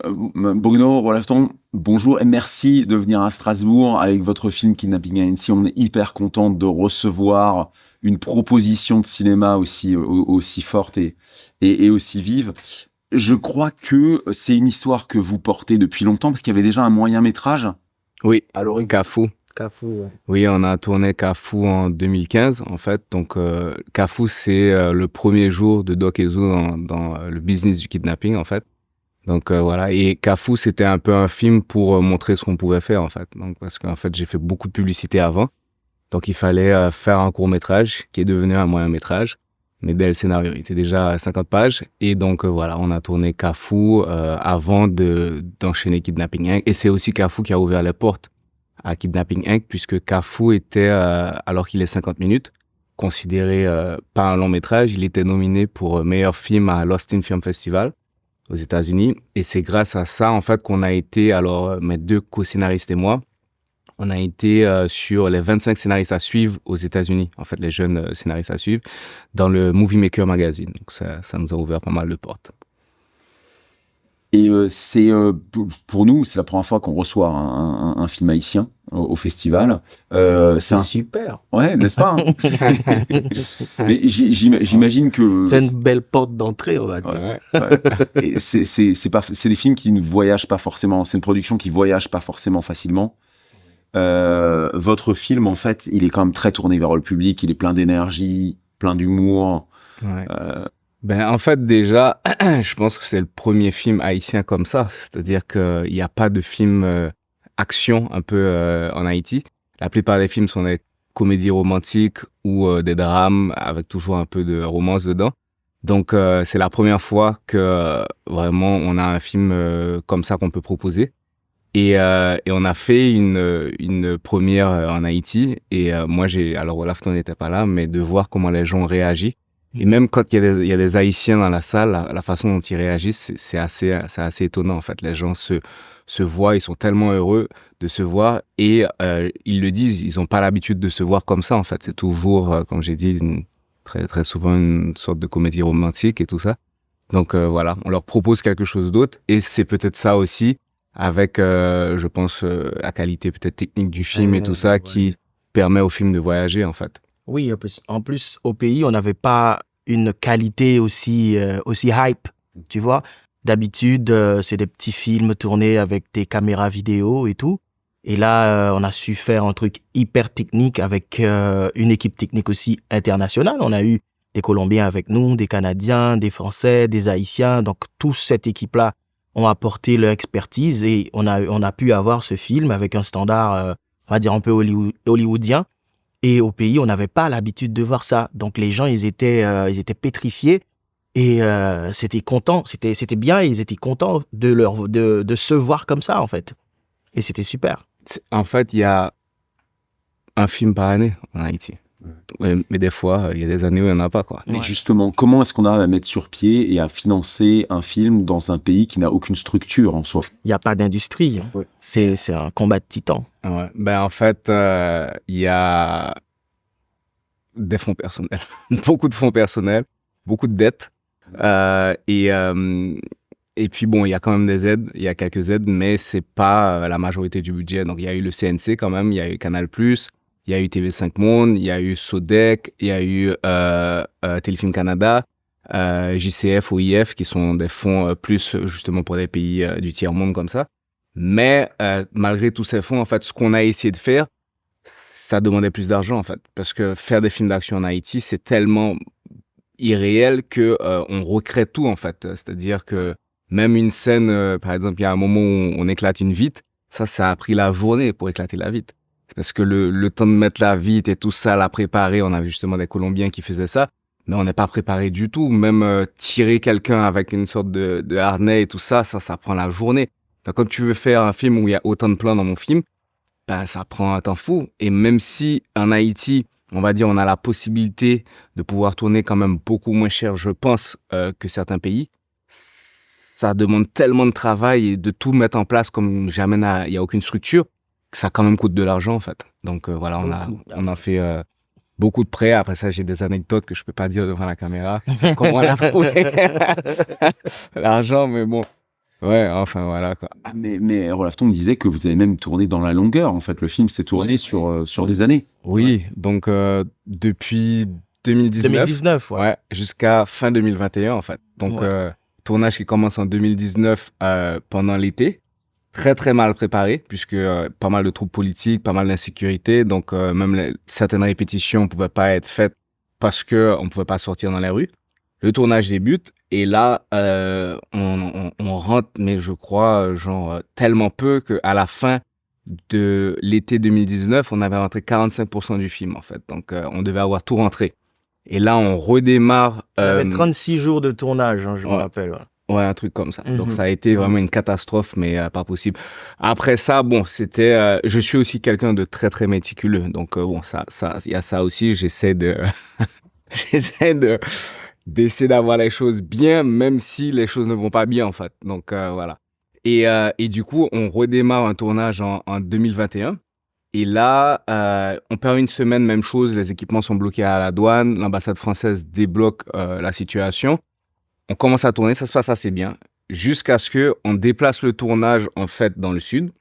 Bruno Rolafton, bonjour et merci de venir à Strasbourg avec votre film Kidnapping à Annecy. On est hyper content de recevoir une proposition de cinéma aussi forte et aussi vive. Je crois que c'est une histoire que vous portez depuis longtemps parce qu'il y avait déjà un moyen métrage. Oui, à l'origine. Cafou. Cafou, ouais. Oui, on a tourné Cafou en 2015, en fait. Donc, Cafou, c'est le premier jour de Doc Ezo dans le business du kidnapping, en fait. Donc, voilà. Et Cafou, c'était un peu un film pour montrer ce qu'on pouvait faire, en fait. Donc, parce qu'en fait, j'ai fait beaucoup de publicité avant. Donc, il fallait faire un court-métrage qui est devenu un moyen-métrage. Mais dès le scénario, il était déjà à 50 pages. Et donc, voilà, on a tourné Cafou avant d'enchaîner Kidnapping Inc. Et c'est aussi Cafou qui a ouvert les portes à Kidnapping Inc. puisque Cafou était, alors qu'il est 50 minutes, considéré pas un long métrage. Il était nominé pour meilleur film à l'Austin Film Festival aux États-Unis. Et c'est grâce à ça, en fait, qu'on a été, alors, mes deux co-scénaristes et moi, on a été sur les 25 scénaristes à suivre aux États-Unis, en fait, les jeunes scénaristes à suivre, dans le Movie Maker Magazine. Donc, ça nous a ouvert pas mal de portes. Et pour nous, c'est la première fois qu'on reçoit un film haïtien au festival. C'est super. Ouais, n'est-ce pas, hein. Mais j'imagine que c'est une belle porte d'entrée, on va dire. Ouais. Et c'est des films qui ne voyagent pas forcément. C'est une production qui voyage pas forcément facilement. Votre film, en fait, il est quand même très tourné vers le public. Il est plein d'énergie, plein d'humour. Ouais. En fait, déjà, je pense que c'est le premier film haïtien comme ça. C'est-à-dire qu'il n'y a pas de film action un peu en Haïti. La plupart des films sont des comédies romantiques ou des drames avec toujours un peu de romance dedans. Donc, c'est la première fois que vraiment on a un film comme ça qu'on peut proposer. Et on a fait une première en Haïti. Et moi, alors Rolafton n'était pas là, mais de voir comment les gens réagissent. Et même quand il y a des Haïtiens dans la salle, la façon dont ils réagissent, c'est assez étonnant, en fait. Les gens se voient, ils sont tellement heureux de se voir et ils le disent, ils n'ont pas l'habitude de se voir comme ça, en fait. C'est toujours, comme j'ai dit, très, très souvent une sorte de comédie romantique et tout ça. Donc voilà, on leur propose quelque chose d'autre et c'est peut-être ça aussi, avec, je pense, la qualité peut-être technique du film et tout ça, qui permet au film de voyager, en fait. Oui, en plus, au pays, on n'avait pas une qualité aussi hype, tu vois. D'habitude, c'est des petits films tournés avec des caméras vidéo et tout. Et là, on a su faire un truc hyper technique avec une équipe technique aussi internationale. On a eu des Colombiens avec nous, des Canadiens, des Français, des Haïtiens. Donc, toute cette équipe-là ont apporté leur expertise et on a pu avoir ce film avec un standard, on va dire, un peu hollywoodien. Et au pays, on n'avait pas l'habitude de voir ça. Donc, les gens, ils étaient pétrifiés et c'était content. C'était bien. Ils étaient contents de se voir comme ça, en fait. Et c'était super. En fait, il y a un film par année en Haïti. Mais des fois, il y a des années où il n'y en a pas, quoi. Mais justement, comment est-ce qu'on arrive à mettre sur pied et à financer un film dans un pays qui n'a aucune structure en soi? Il n'y a pas d'industrie. Ouais. C'est un combat de titans. Ouais. En fait, il y a des fonds personnels. Beaucoup de fonds personnels, beaucoup de dettes. Et puis bon, il y a quand même des aides, il y a quelques aides, mais c'est pas la majorité du budget. Donc il y a eu le CNC quand même, il y a eu Canal+, il y a eu TV5 Monde, il y a eu Sodec, il y a eu Téléfilm Canada, JCF, OIF, qui sont des fonds plus justement pour des pays du tiers-monde comme ça. Mais malgré tous ces fonds, en fait, ce qu'on a essayé de faire, ça demandait plus d'argent, en fait. Parce que faire des films d'action en Haïti, c'est tellement irréel que on recrée tout, en fait. C'est-à-dire que même une scène, par exemple, il y a un moment où on éclate une vitre, ça a pris la journée pour éclater la vitre. Parce que le temps de mettre la vitre et tout ça, la préparer, on avait justement des Colombiens qui faisaient ça, mais on n'est pas préparé du tout. Même tirer quelqu'un avec une sorte de harnais et tout ça, ça prend la journée. Donc, quand tu veux faire un film où il y a autant de plans dans mon film, ça prend un temps fou. Et même si en Haïti, on va dire, on a la possibilité de pouvoir tourner quand même beaucoup moins cher, je pense, que certains pays, ça demande tellement de travail et de tout mettre en place comme jamais il n'y a aucune structure, que ça quand même coûte de l'argent, en fait. Donc voilà, on a fait beaucoup de prêts. Après ça, j'ai des anecdotes que je peux pas dire devant la caméra. Comment on a trouvé l'argent, mais bon. Ouais, enfin voilà quoi. Ah, mais Olaf Stone disait que vous avez même tourné dans la longueur. En fait, le film s'est tourné sur des années. Oui, donc depuis 2019, 2019, ouais. ouais, jusqu'à fin 2021 en fait. Donc Ouais. tournage qui commence en 2019 pendant l'été, très très mal préparé puisque pas mal de troupes politiques, pas mal d'insécurité, donc même certaines répétitions ne pouvaient pas être faites parce que on pouvait pas sortir dans les rues. Le tournage débute et là on rentre, mais je crois genre tellement peu que à la fin de l'été 2019, on avait rentré 45% du film en fait. Donc on devait avoir tout rentré. Et là on redémarre. Il y avait 36 jours de tournage, hein, je me Ouais. rappelle. Ouais. Ouais, un truc comme ça. Donc Mhm. ça a été vraiment une catastrophe, mais pas possible. Après ça, bon, c'était. Je suis aussi quelqu'un de très très méticuleux, donc bon, il y a ça aussi. J'essaie d'essayer d'avoir les choses bien, même si les choses ne vont pas bien en fait. Donc voilà. Et du coup, on redémarre un tournage en 2021. Et là, on perd une semaine, même chose. Les équipements sont bloqués à la douane. L'ambassade française débloque la situation. On commence à tourner, ça se passe assez bien, jusqu'à ce que on déplace le tournage en fait dans le sud,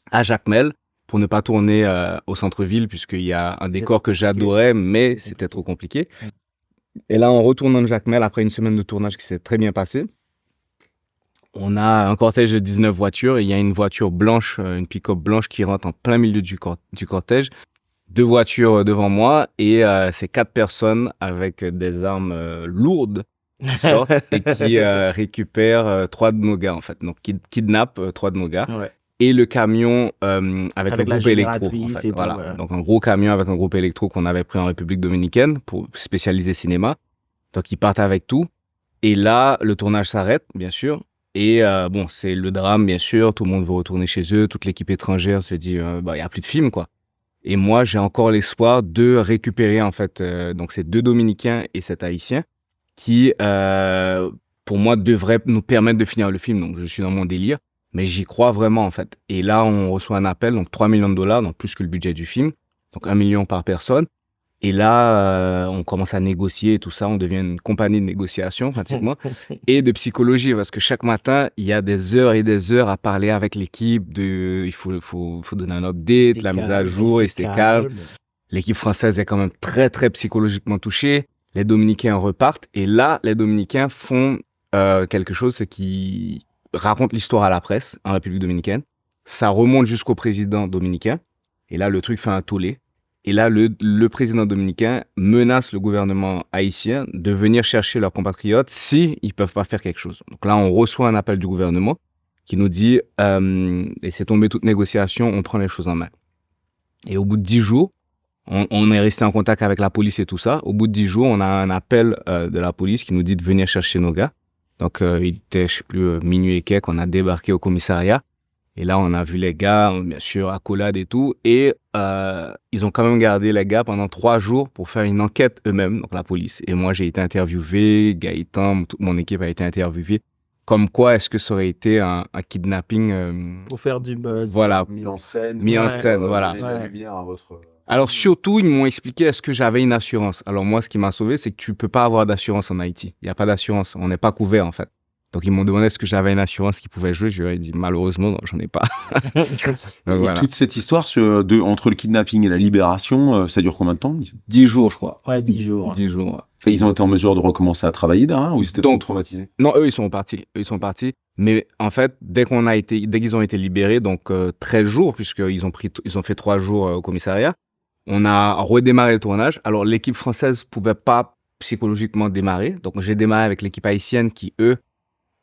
à Jacmel, pour ne pas tourner au centre-ville, puisqu'il y a un décor que j'adorais, mais c'était trop compliqué. Et là, on retourne dans Jacmel après une semaine de tournage qui s'est très bien passée. On a un cortège de 19 voitures et il y a une voiture blanche, une pick-up blanche qui rentre en plein milieu du cortège. 2 voitures devant moi et c'est 4 personnes avec des armes lourdes qui sortent et qui récupèrent 3 de nos gars en fait. Donc qui kidnappent 3 de nos gars. Ouais. Et le camion avec le la groupe électro en génératrice fait. et tout, Voilà. ouais. Donc un gros camion avec un groupe électro qu'on avait pris en République dominicaine pour spécialiser cinéma. Donc ils partent avec tout. Et là, le tournage s'arrête, bien sûr. Et bon, c'est le drame, bien sûr. Tout le monde veut retourner chez eux. Toute l'équipe étrangère se dit, bah, il y a plus de film, quoi. Et moi, j'ai encore l'espoir de récupérer, en fait, donc ces 2 Dominicains et cet Haïtien qui, pour moi, devraient nous permettre de finir le film. Donc, je suis dans mon délire, mais j'y crois vraiment, en fait. Et là, on reçoit un appel, donc 3 millions de dollars, donc plus que le budget du film. Donc, 1 million par personne. Et là, on commence à négocier et tout ça. On devient une compagnie de négociation, pratiquement, et de psychologie, parce que chaque matin, il y a des heures et des heures à parler avec l'équipe. Il faut donner un update, la mise à jour, et c'était calme. L'équipe française est quand même très, très psychologiquement touchée. Les Dominicains repartent. Et là, les Dominicains font quelque chose, c'est qu'ils racontent l'histoire à la presse en République dominicaine. Ça remonte jusqu'au président dominicain. Et là, le truc fait un tollé. Et là, le président dominicain menace le gouvernement haïtien de venir chercher leurs compatriotes si ils peuvent pas faire quelque chose. Donc là, on reçoit un appel du gouvernement qui nous dit laissez tomber toute négociation, on prend les choses en main. Et au bout de 10 jours, on est resté en contact avec la police et tout ça. Au bout de 10 jours, on a un appel de la police qui nous dit de venir chercher nos gars. Donc il était, je sais plus, minuit et quelques, on a débarqué au commissariat. Et là, on a vu les gars, bien sûr, accolade et tout. Et ils ont quand même gardé les gars pendant 3 jours pour faire une enquête eux-mêmes, donc la police. Et moi, j'ai été interviewé, Gaëtan, toute mon équipe a été interviewée. Comme quoi, est-ce que ça aurait été un kidnapping Pour faire du buzz. Voilà, Mis en scène. mis en scène, voilà. donner de la lumière à votre... Alors surtout, ils m'ont expliqué est-ce que j'avais une assurance. Alors moi, ce qui m'a sauvé, c'est que tu peux pas avoir d'assurance en Haïti. Il n'y a pas d'assurance, on n'est pas couvert en fait. Donc ils m'ont demandé est-ce que j'avais une assurance qui pouvait jouer. Je leur ai dit malheureusement, non, j'en ai pas. Donc, Et voilà. toute cette histoire entre le kidnapping et la libération, ça dure combien de temps? 10 jours, je crois. Ouais, 10 jours. 10 jours. Ouais. Et ils ont été en mesure de recommencer à travailler derrière ou ils étaient trop traumatisés? Non, eux, ils sont partis. Eux, ils sont partis. Mais en fait, dès qu'ils ont été libérés, donc 13 jours, puisqu'ils ils ont fait 3 jours au commissariat, on a redémarré le tournage. Alors, l'équipe française pouvait pas psychologiquement démarrer. Donc, j'ai démarré avec l'équipe haïtienne qui, eux,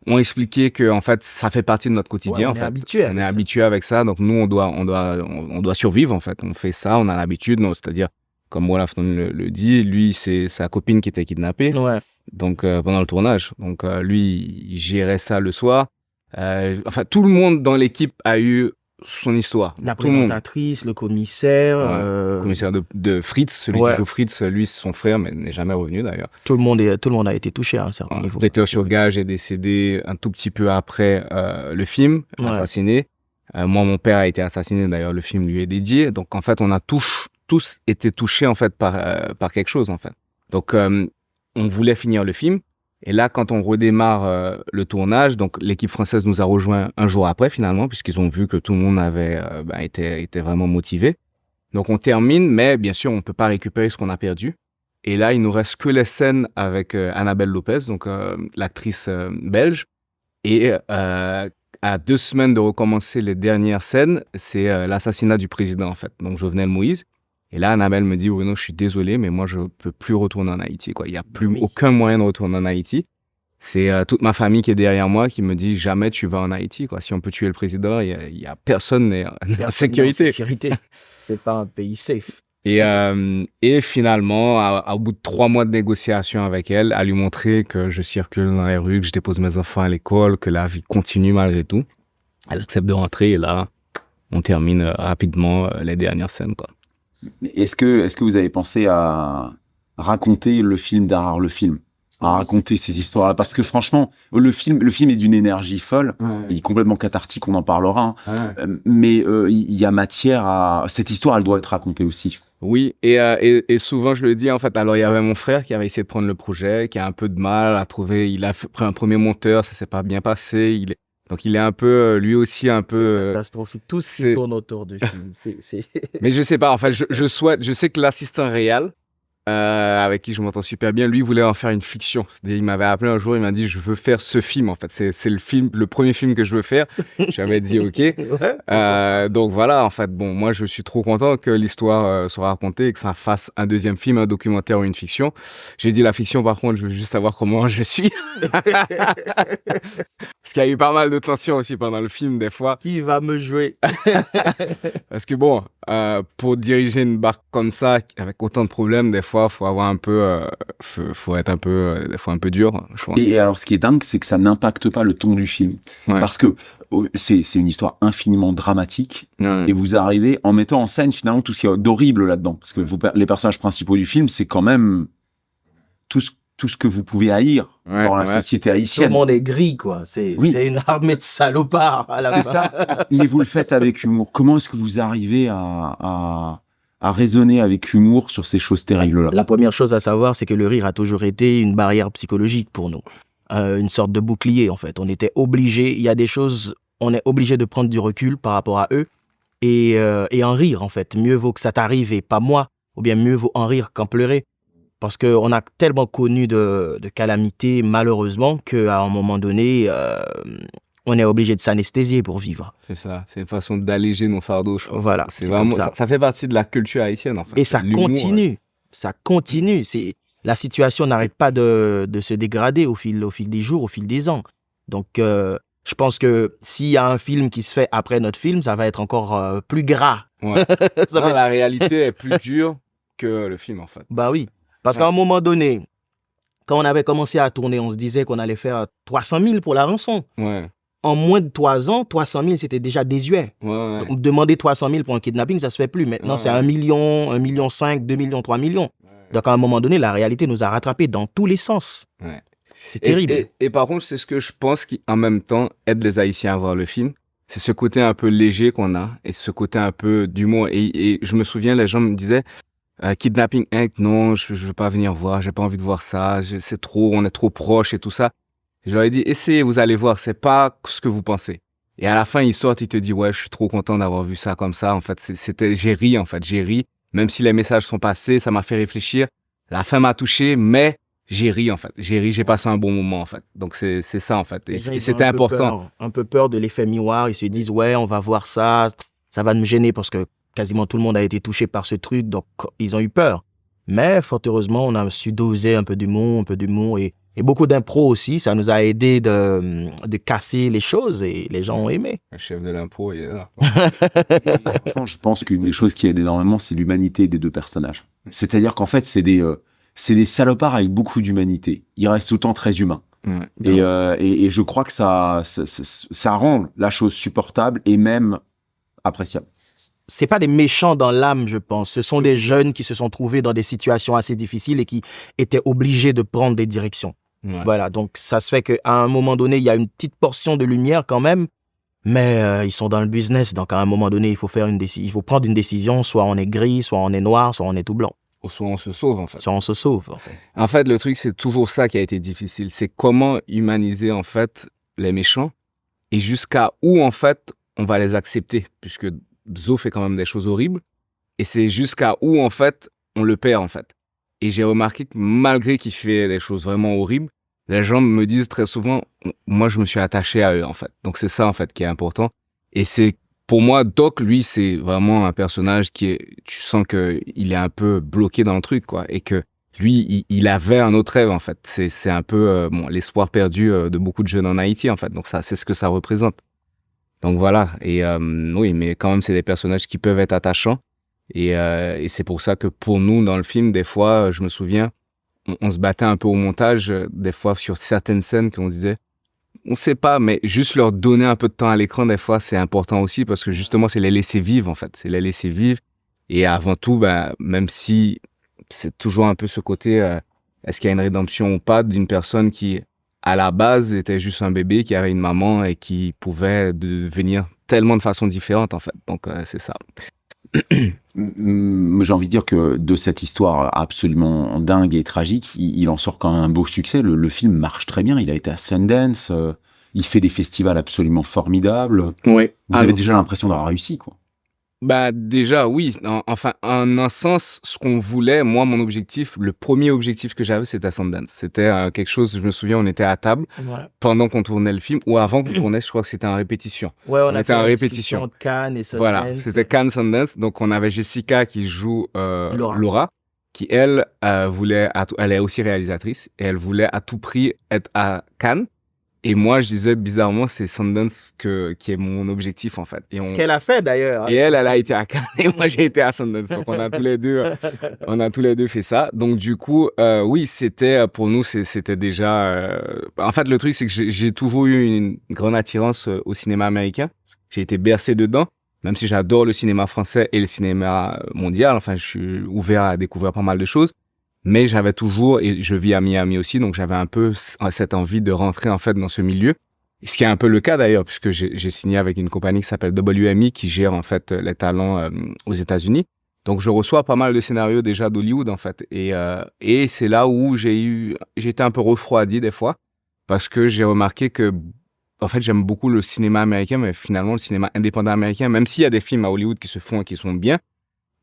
ont expliqué que, en fait, ça fait partie de notre quotidien. Ouais, en fait. habitué. On est habitué avec ça. Donc, nous, on doit survivre, en fait. On fait ça, on a l'habitude. C'est-à-dire, comme Olaf le dit, lui, c'est sa copine qui était kidnappée. Ouais. Donc, pendant le tournage. Donc, lui, il gérait ça le soir. Enfin, tout le monde dans l'équipe a eu son histoire. La tout le monde. présentatrice, le commissaire. Le commissaire de Fritz, celui qui joue Fritz, lui, c'est son frère, mais n'est jamais revenu d'ailleurs. Tout le monde a été touché à un certain niveau. Prêteur sur gage est décédé un tout petit peu après le film, assassiné. Moi, mon père a été assassiné, d'ailleurs, le film lui est dédié. Donc, en fait, on a tous été touchés, en fait, par quelque chose, en fait. Donc, on voulait finir le film. Et là, quand on redémarre le tournage, donc l'équipe française nous a rejoint un jour après finalement, puisqu'ils ont vu que tout le monde était vraiment motivé. Donc on termine, mais bien sûr, on ne peut pas récupérer ce qu'on a perdu. Et là, il nous reste que les scènes avec Annabelle Lopez, donc l'actrice belge. Et à 2 semaines de recommencer les dernières scènes, c'est l'assassinat du président en fait, donc Jovenel Moïse. Et là, Annabelle me dit, Bruno, je suis désolé, mais moi, je peux plus retourner en Haïti, quoi. Il y a plus aucun moyen de retourner en Haïti. C'est toute ma famille qui est derrière moi qui me dit, jamais tu vas en Haïti, quoi. Si on peut tuer le président, il y a personne n'est en sécurité. C'est pas un pays safe. Et finalement, au bout de 3 mois de négociation avec elle, à lui montrer que je circule dans les rues, que je dépose mes enfants à l'école, que la vie continue malgré tout, elle accepte de rentrer et là, on termine rapidement les dernières scènes, quoi. Est-ce que vous avez pensé à raconter le film derrière le film, à raconter ces histoires-là? Parce que franchement, le film est d'une énergie folle, il est complètement cathartique, on en parlera, mais il y a matière à... Cette histoire, elle doit être racontée aussi. Oui, et souvent je le dis en fait, alors il y avait mon frère qui avait essayé de prendre le projet, qui a un peu de mal à trouver, il a pris un premier monteur, ça s'est pas bien passé, donc il est un peu, lui aussi un peu... C'est catastrophique, tout ce qui tourne autour du film. Mais je sais pas, en fait, je sais que l'assistant réel, avec qui je m'entends super bien, lui voulait en faire une fiction. Il m'avait appelé un jour, il m'a dit, je veux faire ce film, en fait. C'est le premier film que je veux faire. J'avais dit, OK. Donc voilà, en fait, bon, moi, je suis trop content que l'histoire soit racontée et que ça fasse un deuxième film, un documentaire ou une fiction. J'ai dit la fiction, par contre, je veux juste savoir comment je suis. Parce qu'il y a eu pas mal de tensions aussi pendant le film, des fois. Qui va me jouer? Parce que bon, pour diriger une barque comme ça, avec autant de problèmes, des fois, faut avoir un peu, faut être un peu, des fois un peu dur, je pense. Et alors, ce qui est dingue, c'est que ça n'impacte pas le ton du film. Ouais. Parce que c'est une histoire infiniment dramatique. Ouais. Et vous arrivez en mettant en scène, finalement, tout ce qu'il y a d'horrible là-dedans. Parce que les personnages principaux du film, c'est quand même tout ce que vous pouvez haïr dans la société Tout haïtienne. le monde est gris, quoi. C'est une armée de salopards à la fin. Ça. Mais vous le faites avec humour. Comment est-ce que vous arrivez à raisonner avec humour sur ces choses terribles-là? La première chose à savoir, c'est que le rire a toujours été une barrière psychologique pour nous. Une sorte de bouclier, en fait. On était obligés, il y a des choses, on est obligé de prendre du recul par rapport à eux et en rire, en fait. Mieux vaut que ça t'arrive et pas moi, ou bien mieux vaut en rire qu'en pleurer. Parce qu'on a tellement connu de calamités, malheureusement, qu'à un moment donné, on est obligé de s'anesthésier pour vivre. C'est ça, c'est une façon d'alléger nos fardeaux, je pense. Voilà, c'est vraiment ça fait partie de la culture haïtienne, en fait. Et ça continue, ça continue. La situation n'arrête pas de se dégrader au fil des jours, au fil des ans. Donc, je pense que s'il y a un film qui se fait après notre film, ça va être encore plus gras. Ouais. La réalité est plus dure que le film, en fait. Bah oui. Parce qu'à un moment donné, quand on avait commencé à tourner, on se disait qu'on allait faire 300 000 pour la rançon. Ouais. En moins de 3 ans, 300 000, c'était déjà désuet. Ouais. Donc, demander 300 000 pour un kidnapping, ça se fait plus. Maintenant, c'est 1 million, 1,5 million, 2 millions, 3 millions. Ouais. Donc, à un moment donné, la réalité nous a rattrapés dans tous les sens. Ouais. C'est terrible. Et par contre, c'est ce que je pense qui, en même temps, aide les Haïtiens à voir le film. C'est ce côté un peu léger qu'on a et ce côté un peu d'humour. Et je me souviens, les gens me disaient... Kidnapping Inc, non, je veux pas venir voir, j'ai pas envie de voir ça, c'est trop, on est trop proche et tout ça. Je leur ai dit, essayez, vous allez voir, c'est pas ce que vous pensez. Et à la fin, ils sortent, ils te disent, ouais, je suis trop content d'avoir vu ça comme ça. En fait, j'ai ri, même si les messages sont passés, ça m'a fait réfléchir. La fin m'a touché, mais j'ai ri, en fait. J'ai passé un bon moment, en fait. Donc, c'est ça, en fait. Et c'était important. Un peu peur de l'effet miroir. Ils se disent, ouais, on va voir ça, ça va me gêner parce que quasiment tout le monde a été touché par ce truc, donc ils ont eu peur. Mais fort heureusement, on a su doser un peu d'humour et beaucoup d'impro aussi. Ça nous a aidé de casser les choses et les gens ont aimé. Le chef de l'impro, il est là. Je pense qu'une des choses qui aide énormément, c'est l'humanité des deux personnages. C'est-à-dire qu'en fait, c'est des salopards avec beaucoup d'humanité. Ils restent tout le temps très humains. Ouais. Et je crois que ça rend la chose supportable et même appréciable. C'est pas des méchants dans l'âme, je pense. Ce sont des jeunes qui se sont trouvés dans des situations assez difficiles et qui étaient obligés de prendre des directions. Ouais. Voilà, donc ça se fait qu'à un moment donné, il y a une petite portion de lumière quand même, mais ils sont dans le business. Donc à un moment donné, il faut prendre une décision. Soit on est gris, soit on est noir, soit on est tout blanc. soit on se sauve, en fait. Soit on se sauve, en fait. En fait, le truc, c'est toujours ça qui a été difficile. C'est comment humaniser, en fait, les méchants et jusqu'à où, en fait, on va les accepter. Puisque Zo fait quand même des choses horribles. Et c'est jusqu'à où, en fait, on le perd, en fait. Et j'ai remarqué que malgré qu'il fait des choses vraiment horribles, les gens me disent très souvent, moi, je me suis attaché à eux, en fait. Donc, c'est ça, en fait, qui est important. Et c'est, pour moi, Doc, lui, c'est vraiment un personnage qui est, tu sens qu'il est un peu bloqué dans le truc, quoi. Et que lui, il avait un autre rêve, en fait. C'est un peu, bon, l'espoir perdu de beaucoup de jeunes en Haïti, en fait. Donc, ça, c'est ce que ça représente. Donc, voilà. Et, oui, mais quand même, c'est des personnages qui peuvent être attachants. Et c'est pour ça que pour nous, dans le film, des fois, je me souviens, on se battait un peu au montage, des fois, sur certaines scènes qu'on disait, on sait pas, mais juste leur donner un peu de temps à l'écran, des fois, c'est important aussi parce que justement, c'est les laisser vivre, en fait. C'est les laisser vivre. Et avant tout, ben, même si c'est toujours un peu ce côté, est-ce qu'il y a une rédemption ou pas d'une personne qui, à la base, était juste un bébé, qui avait une maman et qui pouvait devenir tellement de façons différentes, en fait. Donc, c'est ça. J'ai envie de dire que de cette histoire absolument dingue et tragique, il en sort quand même un beau succès. Le film marche très bien. Il a été à Sundance. Il fait des festivals absolument formidables. Oui. Vous avez déjà l'impression d'avoir réussi, quoi. Bah déjà oui, enfin en un sens, ce qu'on voulait, moi mon objectif, le premier objectif que j'avais, c'était Sundance. C'était quelque chose, je me souviens, on était à table pendant qu'on tournait le film ou avant qu'on tournait, je crois que c'était en répétition. Ouais, on a était fait en une répétition. discussion de Cannes et Sundance. Voilà, c'était Cannes Sundance, donc on avait Jessica qui joue Laura, qui elle voulait, elle est aussi réalisatrice et elle voulait à tout prix être à Cannes. Et moi, je disais bizarrement, c'est Sundance qui est mon objectif en fait. Et ce qu'elle a fait d'ailleurs. Et elle a été à Cannes et moi j'ai été à Sundance. Donc on a tous les deux fait ça. Donc du coup, oui, c'était pour nous, c'était déjà. En fait, le truc c'est que j'ai toujours eu une grande attirance au cinéma américain. J'ai été bercé dedans, même si j'adore le cinéma français et le cinéma mondial. Enfin, je suis ouvert à découvrir pas mal de choses. Mais j'avais toujours, et je vis à Miami aussi, donc j'avais un peu cette envie de rentrer en fait dans ce milieu. Et ce qui est un peu le cas d'ailleurs, puisque j'ai signé avec une compagnie qui s'appelle WME, qui gère en fait les talents aux États-Unis. Donc je reçois pas mal de scénarios déjà d'Hollywood en fait. Et c'est là où j'ai été un peu refroidi des fois, parce que j'ai remarqué que, en fait, j'aime beaucoup le cinéma américain, mais finalement le cinéma indépendant américain, même s'il y a des films à Hollywood qui se font et qui sont bien,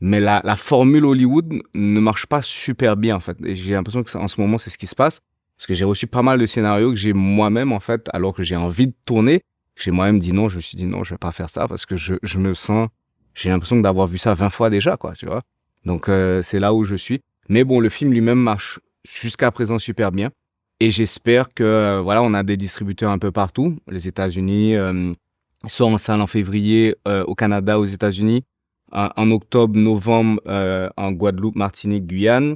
mais la formule Hollywood ne marche pas super bien, en fait. Et j'ai l'impression que en ce moment, c'est ce qui se passe. Parce que j'ai reçu pas mal de scénarios que j'ai moi-même, en fait, alors que j'ai envie de tourner, j'ai moi-même dit non. Je me suis dit non, je vais pas faire ça parce que je me sens, j'ai l'impression d'avoir vu ça 20 fois déjà, quoi, tu vois. Donc, c'est là où je suis. Mais bon, le film lui-même marche jusqu'à présent super bien. Et j'espère que, voilà, on a des distributeurs un peu partout. Les États-Unis, soit en salle en février, au Canada, aux États-Unis. En octobre, novembre, en Guadeloupe, Martinique, Guyane.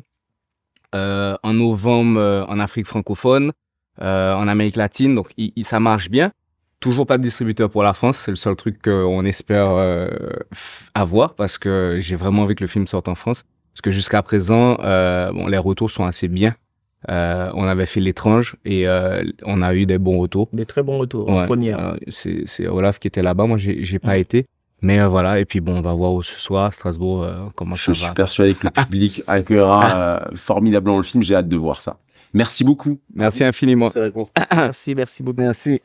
En novembre, en Afrique francophone, en Amérique latine. Donc, ça marche bien. Toujours pas de distributeur pour la France. C'est le seul truc qu'on espère avoir parce que j'ai vraiment envie que le film sorte en France. Parce que jusqu'à présent, bon, les retours sont assez bien. On avait fait L'Étrange et on a eu des bons retours. Des très bons retours, en première. C'est Olaf qui était là-bas. Moi, j'ai pas été. Mais voilà, et puis bon, on va voir ce soir, Strasbourg, comment ça va. Je suis persuadé que le public accueillera formidablement le film. J'ai hâte de voir ça. Merci beaucoup. Merci infiniment. Merci beaucoup. Merci.